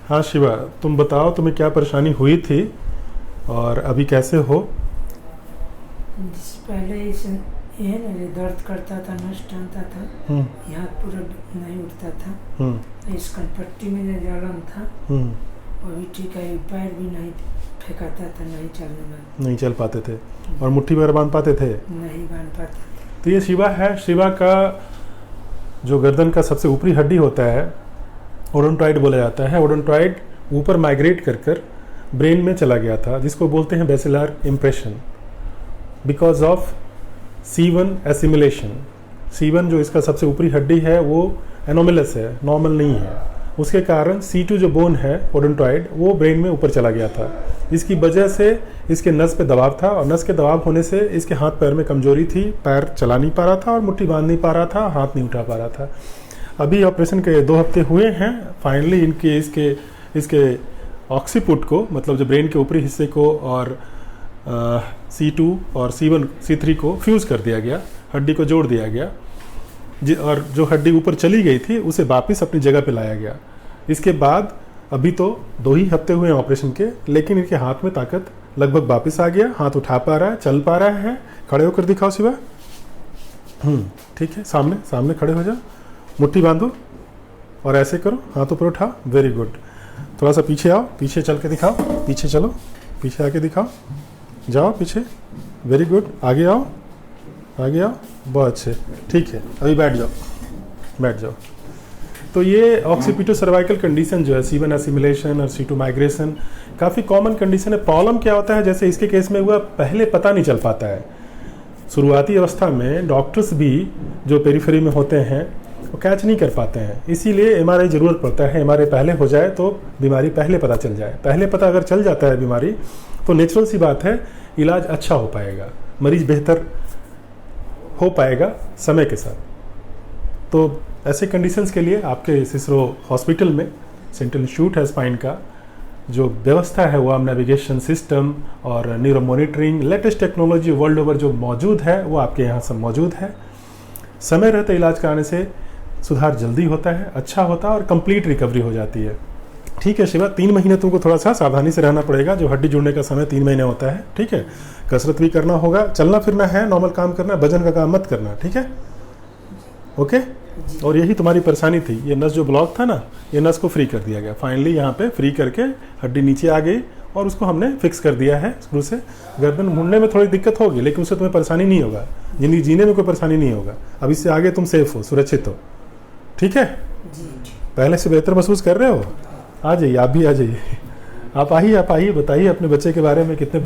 हाँ शिवा, तुम बताओ तुम्हें क्या परेशानी हुई थी और अभी कैसे हो? पहले ये ना ये दर्द करता था, नस टानता था, यहाँ पूरा नहीं उठता था। इस कनपट्टी में जो जलन था वो भी ठीक है, पैर भी नहीं फेंकाता था, नहीं चलने लगा, नहीं चल पाते थे और मुट्ठी भर बांध पाते थे? नहीं बांध पाते। तो ये शिवा है। शिवा का जो गर्दन का सबसे ऊपरी हड्डी होता है ओडोंटॉइड बोला जाता है। ओडोंटॉइड ऊपर माइग्रेट कर कर ब्रेन में चला गया था, जिसको बोलते हैं basilar impression, because of C1 assimilation. C1 जो इसका सबसे ऊपरी हड्डी है वो एनोमलस है, नॉर्मल नहीं है। उसके कारण C2 जो बोन है ओडोंटॉइड वो ब्रेन में ऊपर चला गया था। इसकी वजह से इसके नस पे दबाव था और नस के दबाव होने से इसके हाथ पैर में कमजोरी थी, पैर चला नहीं पा रहा था और मुट्ठी बांध नहीं पा रहा था, हाथ नहीं उठा पा रहा था। अभी ऑपरेशन के 2 हफ्ते हुए हैं। फाइनली इसके ऑक्सीपुट को, मतलब जो ब्रेन के ऊपरी हिस्से को और C2 और C1 C3 को फ्यूज़ कर दिया गया, हड्डी को जोड़ दिया गया, और जो हड्डी ऊपर चली गई थी उसे वापस अपनी जगह पे लाया गया। इसके बाद अभी तो 2 ही हफ्ते हुए हैं ऑपरेशन के, लेकिन इनके हाथ में ताकत लगभग वापस आ गया, हाथ उठा पा रहा है, चल पा रहा है। खड़े होकर दिखाओ शिवा। ठीक है, सामने खड़े हो जाओ, मुट्ठी बांधो और ऐसे करो, हाथ ऊपर उठाओ। Very good. थोड़ा सा पीछे आओ, पीछे चल के दिखाओ, पीछे चलो, पीछे आके दिखाओ, जाओ पीछे। Very good. आगे आओ, बहुत अच्छे। ठीक है, अभी बैठ जाओ। तो ये ऑक्सीपिटो सर्वाइकल कंडीशन जो है, C1 एसिमिलेशन और C2 माइग्रेशन, काफ़ी कॉमन कंडीशन है। प्रॉब्लम क्या होता है, जैसे इसके केस में हुआ, पहले पता नहीं चल पाता है। शुरुआती अवस्था में डॉक्टर्स भी जो पेरिफेरी में होते हैं वो कैच नहीं कर पाते हैं, इसीलिए MRI ज़रूरत पड़ता है। MRI पहले हो जाए तो बीमारी पहले पता चल जाए। पहले पता अगर चल जाता है बीमारी तो नेचुरल सी बात है, इलाज अच्छा हो पाएगा, मरीज बेहतर हो पाएगा समय के साथ। तो ऐसे कंडीशंस के लिए आपके सिसरो हॉस्पिटल में सेंट्रल इंस्टीट्यूट है स्पाइन का, जो व्यवस्था है वो आम नेविगेशन सिस्टम और neuro monitoring, latest technology world over जो मौजूद है वो आपके यहाँ सब मौजूद है। समय रहते इलाज कराने से सुधार जल्दी होता है, अच्छा होता है और कंप्लीट रिकवरी हो जाती है। ठीक है शिवा, 3 महीने तुमको थोड़ा सा सावधानी से रहना पड़ेगा। जो हड्डी जुड़ने का समय 3 महीने होता है। ठीक है, कसरत भी करना होगा, चलना फिरना है, नॉर्मल काम करना, वजन का काम मत करना। ठीक है, ओके। और यही तुम्हारी परेशानी थी, ये नस जो ब्लॉक था ना, ये नस को फ्री कर दिया गया। फाइनली यहाँ पे फ्री करके हड्डी नीचे आ गई और उसको हमने फिक्स कर दिया है स्क्रू से। गर्दन मुड़ने में थोड़ी दिक्कत होगी, लेकिन उससे तुम्हें परेशानी नहीं होगा, जिंदगी जीने में कोई परेशानी नहीं होगा। अब इससे आगे तुम सेफ हो, सुरक्षित हो। ठीक है, पहले से बेहतर महसूस कर रहे हो? आ जाइए, आप भी आ जाइए। आप आइए, बताइए अपने बच्चे के बारे में। कितने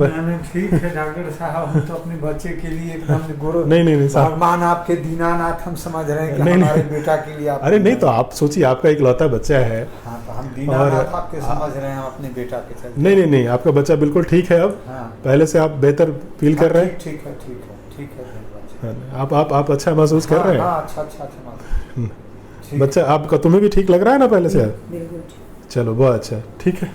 ठीक है डॉक्टर साहब, हम तो अपने बच्चे के लिए एकदम गुरु नहीं भगवान आपके दीनानाथ हम समझ रहे हैं कि हमारे बेटा के लिए आप। अरे नहीं, तो आप सोचिए, आपका इकलौता बच्चा है। हाँ, तो हम दीनानाथ आपके समझ रहे हैं, हम अपने बेटा के चलते। नहीं, आपका बच्चा बिल्कुल ठीक है अब। हाँ, पहले से आप बेहतर फील कर रहे हैं। ठीक है। आप अच्छा महसूस कर रहे हैं? अच्छा। बच्चा आपका, तुम्हें भी ठीक लग रहा है ना पहले से? बिल्कुल। चलो बहुत अच्छा, ठीक है।